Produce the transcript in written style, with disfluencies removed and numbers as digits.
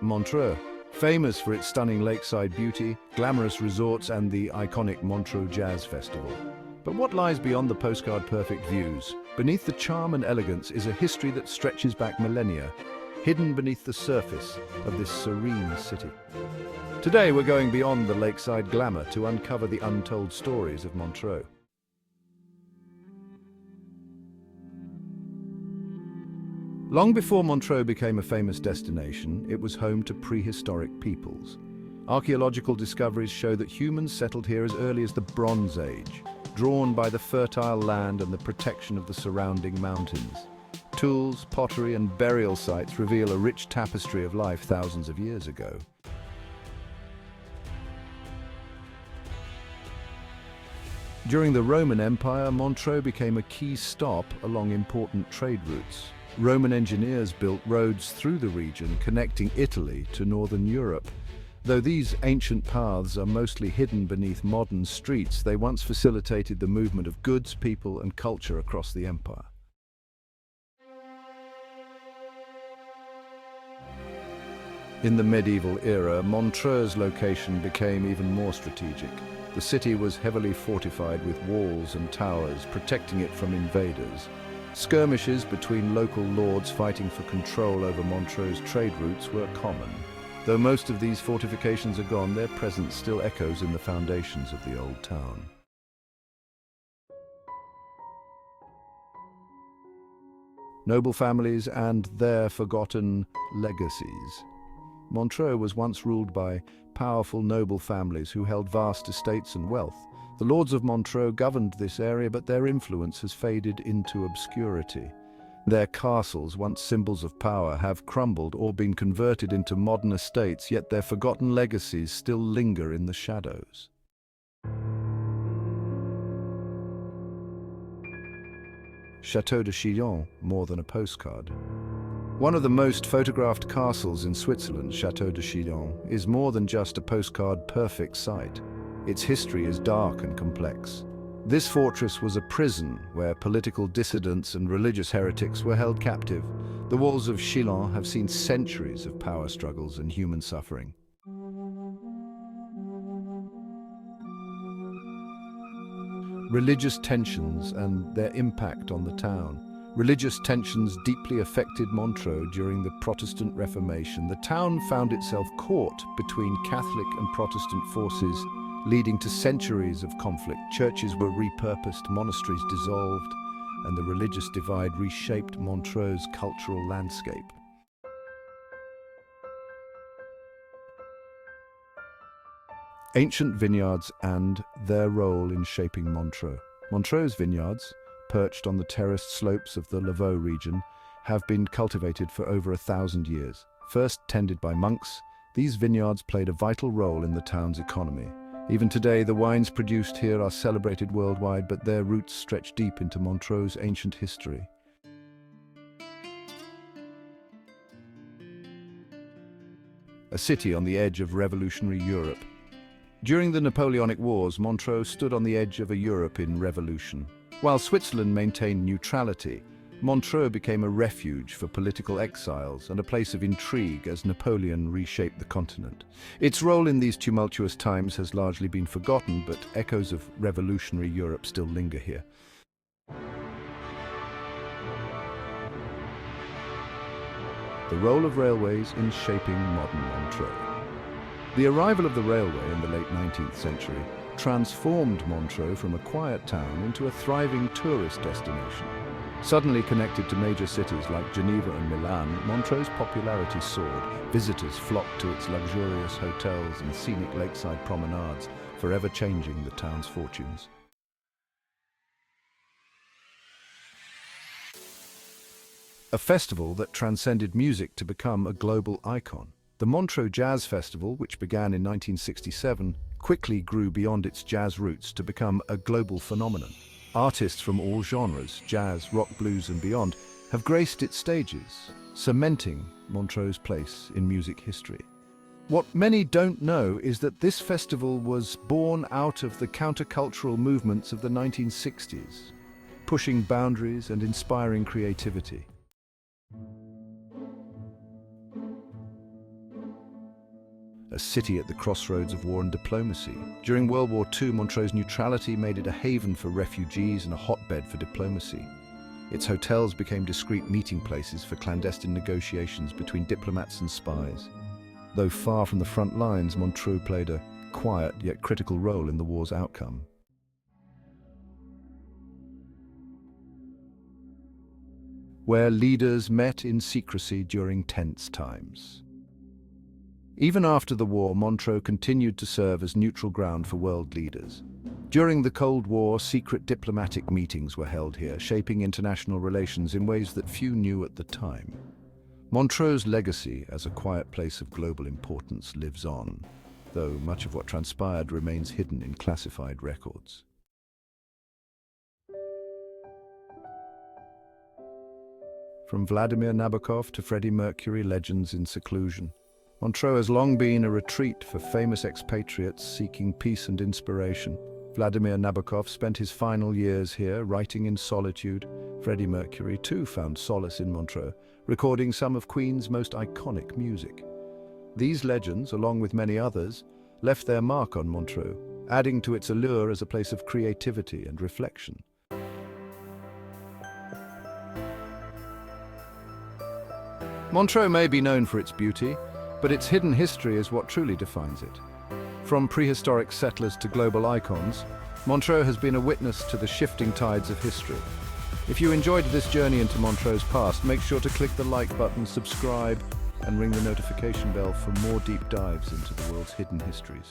Montreux, famous for its stunning lakeside beauty, glamorous resorts and the iconic Montreux Jazz Festival. But what lies beyond the postcard-perfect views? Beneath the charm and elegance is a history that stretches back millennia, hidden beneath the surface of this serene city. Today we're going beyond the lakeside glamour to uncover the untold stories of Montreux. Long before Montreux became a famous destination, it was home to prehistoric peoples. Archaeological discoveries show that humans settled here as early as the Bronze Age, drawn by the fertile land and the protection of the surrounding mountains. Tools, pottery, and burial sites reveal a rich tapestry of life thousands of years ago. During the Roman Empire, Montreux became a key stop along important trade routes. Roman engineers built roads through the region connecting Italy to northern Europe. Though these ancient paths are mostly hidden beneath modern streets, they once facilitated the movement of goods, people, and culture across the empire. In the medieval era, Montreux's location became even more strategic. The city was heavily fortified with walls and towers, protecting it from invaders. Skirmishes between local lords fighting for control over Montreux's trade routes were common. Though most of these fortifications are gone, their presence still echoes in the foundations of the old town. Noble families and their forgotten legacies. Montreux was once ruled by powerful noble families who held vast estates and wealth. The lords of Montreux governed this area, but their influence has faded into obscurity. Their castles, once symbols of power, have crumbled or been converted into modern estates, yet their forgotten legacies still linger in the shadows. Château de Chillon, more than a postcard. One of the most photographed castles in Switzerland, Château de Chillon, is more than just a postcard-perfect site. Its history is dark and complex. This fortress was a prison where political dissidents and religious heretics were held captive. The walls of Chillon have seen centuries of power struggles and human suffering. Religious tensions and their impact on the town. Religious tensions deeply affected Montreux during the Protestant Reformation. The town found itself caught between Catholic and Protestant forces, leading to centuries of conflict. Churches were repurposed, monasteries dissolved, and the religious divide reshaped Montreux's cultural landscape. Ancient vineyards and their role in shaping Montreux. Montreux's vineyards, perched on the terraced slopes of the Lavaux region, have been cultivated for over 1,000 years. First tended by monks, these vineyards played a vital role in the town's economy. Even today, the wines produced here are celebrated worldwide, but their roots stretch deep into Montreux's ancient history. A city on the edge of revolutionary Europe. During the Napoleonic Wars, Montreux stood on the edge of a Europe in revolution. While Switzerland maintained neutrality, Montreux became a refuge for political exiles and a place of intrigue as Napoleon reshaped the continent. Its role in these tumultuous times has largely been forgotten, but echoes of revolutionary Europe still linger here. The role of railways in shaping modern Montreux. The arrival of the railway in the late 19th century transformed Montreux from a quiet town into a thriving tourist destination. Suddenly connected to major cities like Geneva and Milan, Montreux's popularity soared. Visitors flocked to its luxurious hotels and scenic lakeside promenades, forever changing the town's fortunes. A festival that transcended music to become a global icon. The Montreux Jazz Festival, which began in 1967, quickly grew beyond its jazz roots to become a global phenomenon. Artists from all genres, jazz, rock, blues and beyond, have graced its stages, cementing Montreux's place in music history. What many don't know is that this festival was born out of the countercultural movements of the 1960s, pushing boundaries and inspiring creativity. a city at the crossroads of war and diplomacy. During World War II, Montreux's neutrality made it a haven for refugees and a hotbed for diplomacy. Its hotels became discreet meeting places for clandestine negotiations between diplomats and spies. Though far from the front lines, Montreux played a quiet yet critical role in the war's outcome. Where leaders met in secrecy during tense times. Even after the war, Montreux continued to serve as neutral ground for world leaders. During the Cold War, secret diplomatic meetings were held here, shaping international relations in ways that few knew at the time. Montreux's legacy as a quiet place of global importance lives on, though much of what transpired remains hidden in classified records. From Vladimir Nabokov to Freddie Mercury, legends in seclusion. Montreux has long been a retreat for famous expatriates seeking peace and inspiration. Vladimir Nabokov spent his final years here, writing in solitude. Freddie Mercury, too, found solace in Montreux, recording some of Queen's most iconic music. These legends, along with many others, left their mark on Montreux, adding to its allure as a place of creativity and reflection. Montreux may be known for its beauty, but its hidden history is what truly defines it. From prehistoric settlers to global icons, Montreux has been a witness to the shifting tides of history. If you enjoyed this journey into Montreux's past, make sure to click the like button, subscribe, and ring the notification bell for more deep dives into the world's hidden histories.